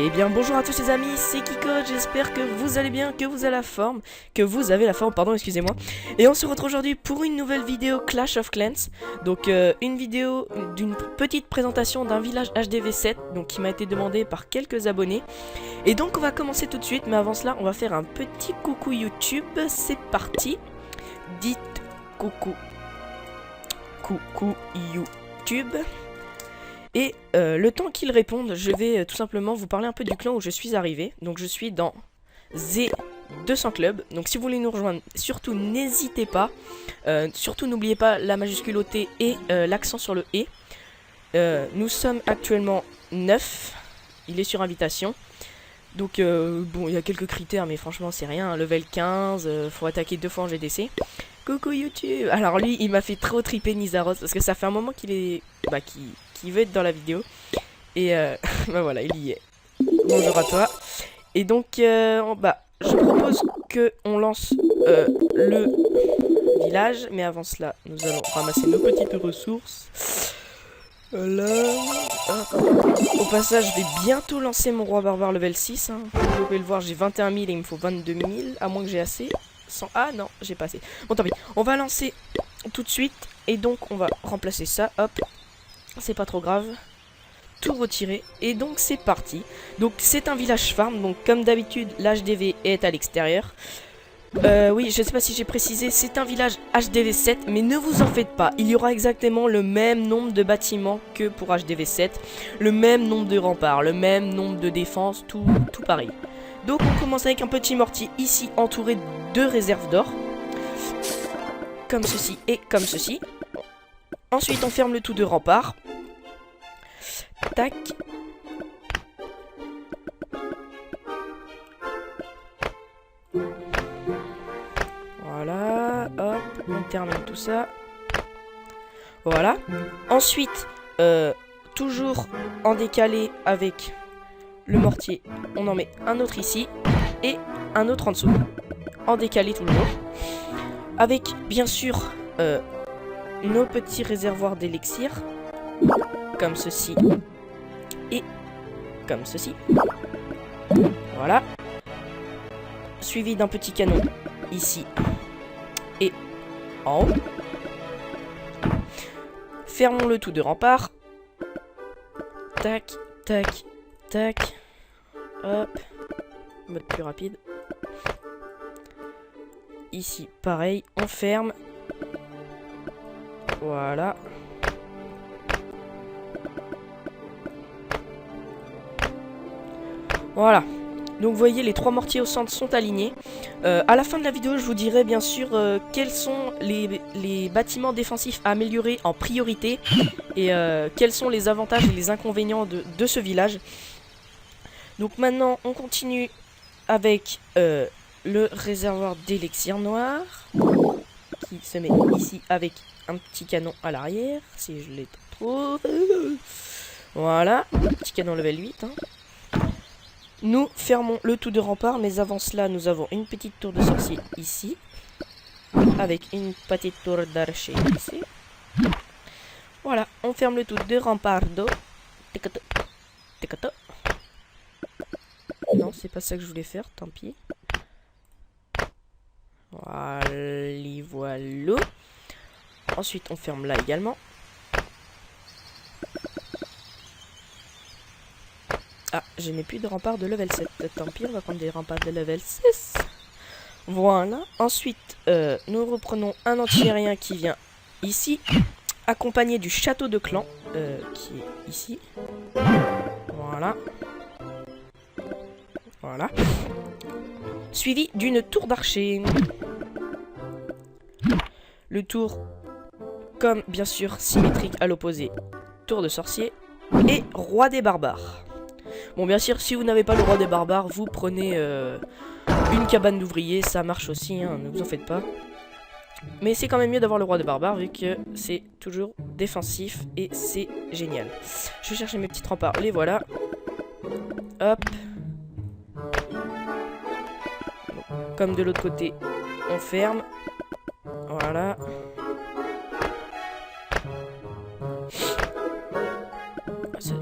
Eh bien bonjour à tous les amis, c'est Kiko, j'espère que vous allez bien, que vous avez la forme, pardon, excusez-moi. Et on se retrouve aujourd'hui pour une nouvelle vidéo Clash of Clans. Donc une vidéo d'une petite présentation d'un village HDV7, donc qui m'a été demandé par quelques abonnés. Et donc on va commencer tout de suite, mais avant cela on va faire un petit coucou YouTube, c'est parti. Dites coucou YouTube. Et le temps qu'ils répondent, je vais tout simplement vous parler un peu du clan où je suis arrivé. Donc je suis dans Z200 Club. Donc si vous voulez nous rejoindre, surtout n'hésitez pas. Surtout n'oubliez pas la majuscule au T et l'accent sur le E. Nous sommes actuellement 9. Il est sur invitation. Donc bon, il y a quelques critères, mais franchement c'est rien. Level 15, faut attaquer 2 fois en GDC. Coucou YouTube. Alors lui, il m'a fait trop triper Nizaros parce que ça fait un moment qu'il est... qui veut être dans la vidéo. Et bah voilà, il y est. Bonjour à toi. Et donc, je propose qu'on lance le village. Mais avant cela, nous allons ramasser nos petites ressources. Voilà. Au passage, je vais bientôt lancer mon roi barbare level 6. Hein. Vous pouvez le voir, j'ai 21 000 et il me faut 22 000. À moins que j'ai assez. Ah non, j'ai pas assez. Bon, tant pis. On va lancer tout de suite. Et donc, on va remplacer ça. Hop. C'est pas trop grave. Tout retirer. Et donc, c'est parti. Donc, c'est un village farm. Donc, comme d'habitude, l'HDV est à l'extérieur. Oui, je sais pas si j'ai précisé. C'est un village HDV7. Mais ne vous en faites pas. Il y aura exactement le même nombre de bâtiments que pour HDV7. Le même nombre de remparts. Le même nombre de défenses. Tout pareil. Donc, on commence avec un petit mortier ici entouré de réserves d'or. Comme ceci et comme ceci. Ensuite, on ferme le tout de rempart. Tac. Voilà. Hop. On termine tout ça. Voilà. Ensuite, toujours en décalé avec le mortier, on en met un autre ici et un autre en dessous. En décalé toujours. Avec, bien sûr, nos petits réservoirs d'élixir. Comme ceci. Et comme ceci. Voilà. Suivi d'un petit canon ici. Et en haut. Fermons le tout de rempart. Tac, tac, tac. Hop. Mode plus rapide. Ici, pareil. On ferme. Voilà. Voilà. Donc vous voyez, les 3 mortiers au centre sont alignés. À la fin de la vidéo, je vous dirai bien sûr quels sont les bâtiments défensifs à améliorer en priorité. Et quels sont les avantages et les inconvénients de ce village. Donc maintenant, on continue avec le réservoir d'élixir noir. Qui se met ici avec un petit canon à l'arrière. Si je les trouve. Voilà. Petit canon level 8. Hein. Nous fermons le tout de rempart, mais avant cela, nous avons une petite tour de sorcier ici. Avec une petite tour d'archer ici. Voilà, on ferme le tout de rempart d'eau. Non, c'est pas ça que je voulais faire, tant pis. Voilà. Ensuite, on ferme là également. Ah, je n'ai plus de rempart de level 7. Tant pis, on va prendre des remparts de level 6. Voilà. Ensuite, nous reprenons un anti-aérien qui vient ici, accompagné du château de clan, qui est ici. Voilà. Voilà. Suivi d'une tour d'archer. Le tour, comme bien sûr symétrique à l'opposé, tour de sorcier et roi des barbares. Bon, bien sûr, si vous n'avez pas le roi des barbares, vous prenez une cabane d'ouvriers, ça marche aussi, hein, ne vous en faites pas. Mais c'est quand même mieux d'avoir le roi des barbares vu que c'est toujours défensif et c'est génial. Je vais chercher mes petits remparts, les voilà. Hop. Comme de l'autre côté, on ferme. Voilà.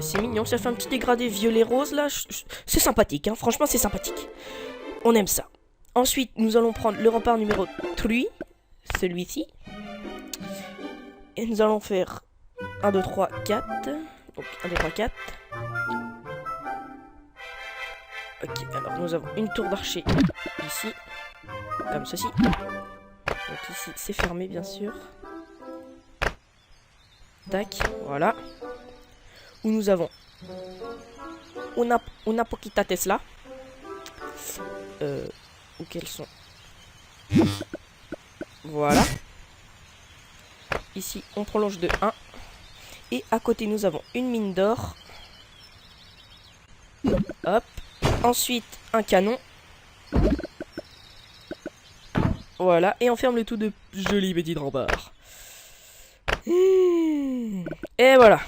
C'est mignon donc ça fait un petit dégradé violet-rose là. C'est sympathique, hein. Franchement, c'est sympathique. On aime ça. Ensuite, nous allons prendre le rempart numéro 3, celui-ci. Et nous allons faire 1, 2, 3, 4. Donc 1, 2, 3, 4. Ok, alors nous avons une tour d'archer ici, comme ceci. Donc ici, c'est fermé, bien sûr. Tac, voilà. Où nous avons una poquita Tesla. Où qu'elles sont? Voilà. Ici, on prolonge de 1. Et à côté, nous avons une mine d'or. Hop. Ensuite, un canon. Voilà. Et on ferme le tout de jolis petits remparts. Et voilà.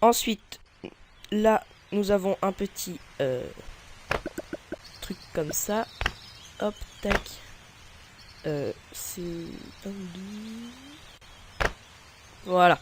Ensuite, là, nous avons un petit truc comme ça. Hop, tac. C'est... Voilà.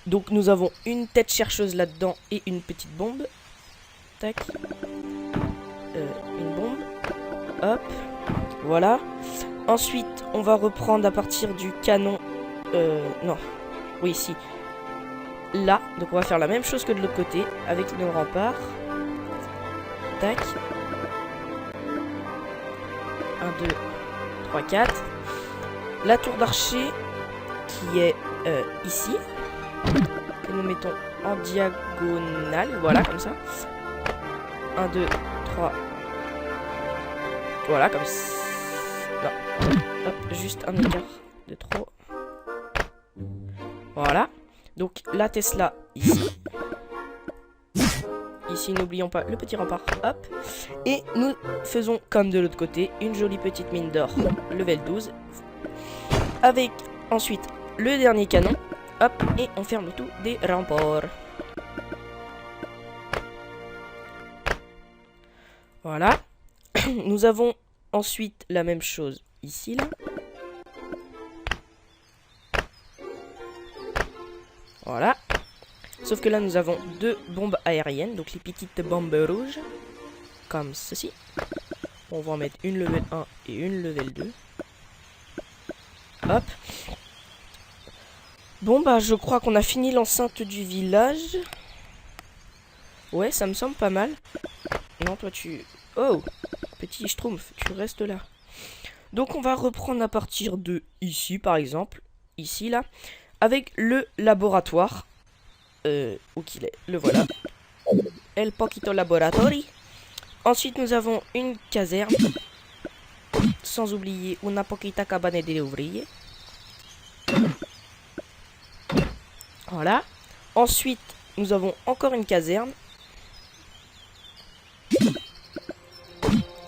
Donc nous avons une tête chercheuse là-dedans et une petite bombe. Tac. Une bombe. Hop. Voilà. Ensuite, on va reprendre à partir du canon. Non. Oui, si. Là. Donc on va faire la même chose que de l'autre côté avec nos remparts. Tac. 1, 2, 3, 4. La tour d'archer qui est ici. Que nous mettons en diagonale. Voilà, comme ça. 1, 2, 3. Voilà, comme ça. Non. Hop, juste un écart de trop. Voilà. Donc la Tesla ici. Ici, n'oublions pas le petit rempart. Hop. Et nous faisons comme de l'autre côté, une jolie petite mine d'or level 12. Avec ensuite le dernier canon. Hop. Et on ferme le tout des remparts. Voilà. Nous avons ensuite la même chose ici, là. Voilà. Sauf que là, nous avons 2 bombes aériennes. Donc les petites bombes rouges. Comme ceci. On va en mettre une level 1 et une level 2. Hop. Bon, bah, je crois qu'on a fini l'enceinte du village. Ouais, ça me semble pas mal. Non, toi, tu... Oh, petit schtroumpf, tu restes là. Donc, on va reprendre à partir de ici, par exemple. Ici, là. Avec le laboratoire. Où qu'il est? Le voilà. El Poquito Laboratory. Ensuite, nous avons une caserne. Sans oublier una poquita cabane de ouvriers. Voilà. Ensuite, nous avons encore une caserne.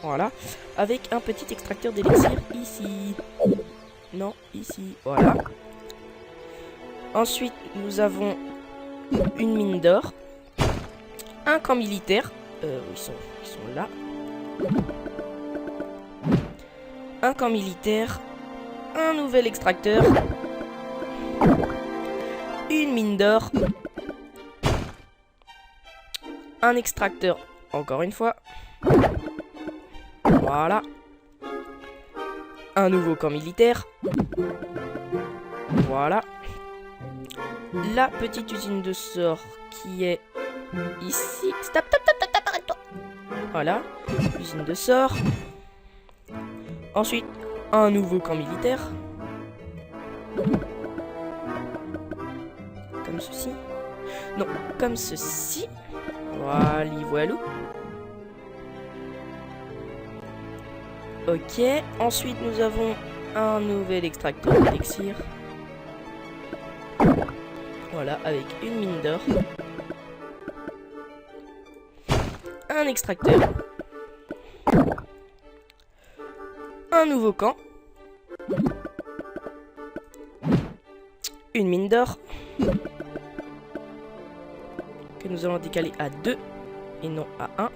Voilà. Avec un petit extracteur d'élixir ici. Non, ici. Voilà. Ensuite, nous avons une mine d'or. Un camp militaire. Ils sont là. Un camp militaire. Un nouvel extracteur. Une mine d'or. Un extracteur. Encore une fois. Voilà. Un nouveau camp militaire. Voilà. La petite usine de sort qui est ici. Stop, stop, stop, stop, stop, arrête-toi. Voilà. Usine de sort. Ensuite, un nouveau camp militaire. Comme ceci. Non, comme ceci. Voilà, voilou. Ok. Ensuite, nous avons un nouvel extracteur d'élixir. Voilà, avec une mine d'or. Un extracteur. Un nouveau camp. Une mine d'or. Que nous allons décaler à 2 et non à 1.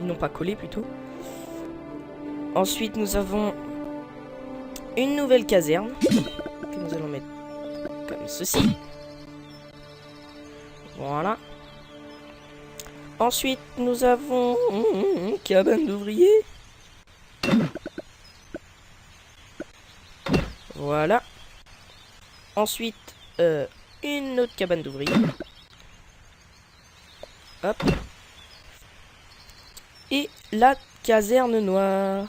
Ils n'ont pas collé plutôt. Ensuite, nous avons une nouvelle caserne. Que nous allons mettre comme ceci. Voilà. Ensuite, nous avons cabane d'ouvriers. Voilà. Ensuite, une autre cabane d'ouvriers. Hop. Et la caserne noire,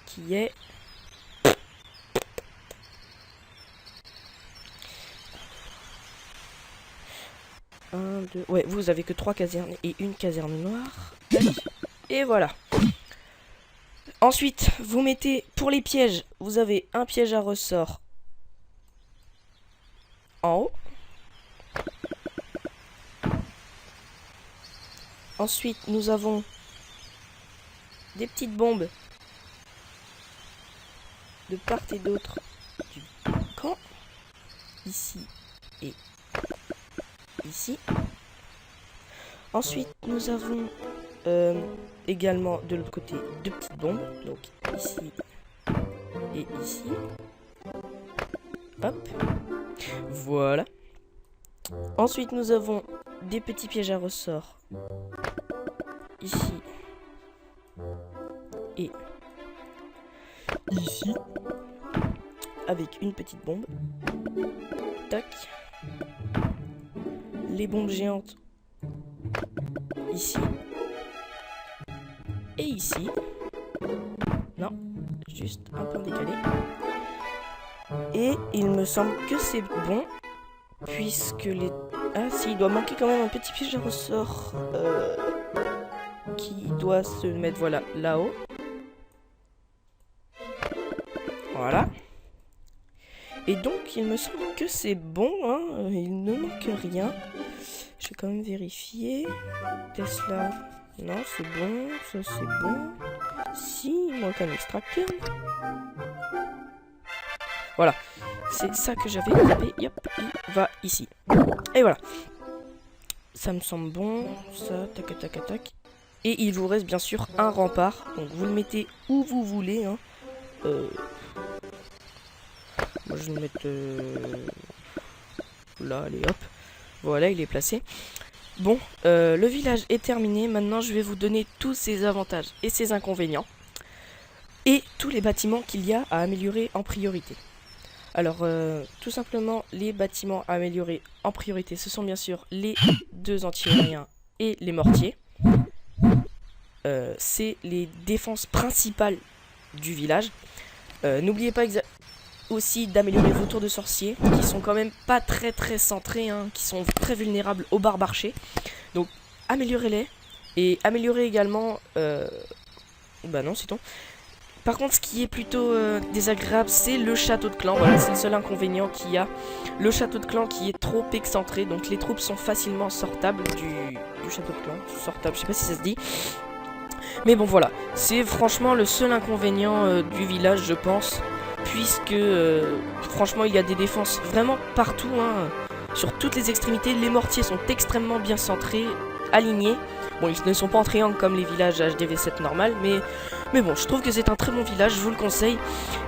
qui est... Ouais, vous avez que 3 casernes et une caserne noire. Et voilà. Ensuite, vous mettez, pour les pièges, vous avez un piège à ressort en haut. Ensuite, nous avons des petites bombes de part et d'autre du camp. Ici et ici. Ensuite, nous avons également de l'autre côté 2 petites bombes. Donc ici et ici. Hop. Voilà. Ensuite, nous avons des petits pièges à ressort. Ici. Et ici. Avec une petite bombe. Tac. Les bombes géantes. Ici. Et ici. Non. Juste un peu décalé. Et il me semble que c'est bon. Puisque les... Ah si, il doit manquer quand même un petit piège à ressort. Qui doit se mettre, voilà, là-haut. Voilà. Et donc, il me semble que c'est bon, hein. Il ne manque rien. Je vais quand même vérifier. Tesla. Non, c'est bon. Ça, c'est bon. Si, il manque un extracteur. Voilà. C'est ça que j'avais. Et hop, il va ici. Et voilà. Ça me semble bon. Ça, tac, tac, tac. Et il vous reste bien sûr un rempart. Donc, vous le mettez où vous voulez, hein. Moi, je vais le mettre là, allez, hop. Voilà, il est placé. Bon, le village est terminé. Maintenant, je vais vous donner tous ses avantages et ses inconvénients. Et tous les bâtiments qu'il y a à améliorer en priorité. Alors, tout simplement, les bâtiments à améliorer en priorité, ce sont bien sûr les 2 anti-aériens et les mortiers. C'est les défenses principales du village. N'oubliez pas aussi d'améliorer vos tours de sorciers, qui sont quand même pas très centrés, hein, qui sont très vulnérables aux barres archers. Donc améliorez-les, et améliorez également... Bah non, c'est tout. Par contre, ce qui est plutôt désagréable, c'est le château de clan. Voilà, c'est le seul inconvénient qu'il y a. Le château de clan qui est trop excentré, donc les troupes sont facilement sortables du château de clan. Sortable, je sais pas si ça se dit. Mais bon, voilà. C'est franchement le seul inconvénient du village, je pense. Puisque, franchement, il y a des défenses vraiment partout, hein, sur toutes les extrémités. Les mortiers sont extrêmement bien centrés, alignés. Bon, ils ne sont pas en triangle comme les villages HDV7 normal, mais bon, je trouve que c'est un très bon village, je vous le conseille.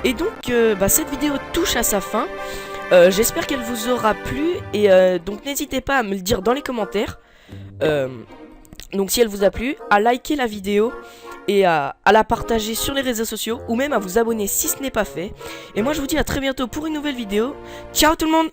Et donc, cette vidéo touche à sa fin. J'espère qu'elle vous aura plu, et donc n'hésitez pas à me le dire dans les commentaires. Donc si elle vous a plu, à liker la vidéo et à la partager sur les réseaux sociaux, ou même à vous abonner si ce n'est pas fait. Et moi je vous dis à très bientôt pour une nouvelle vidéo. Ciao tout le monde!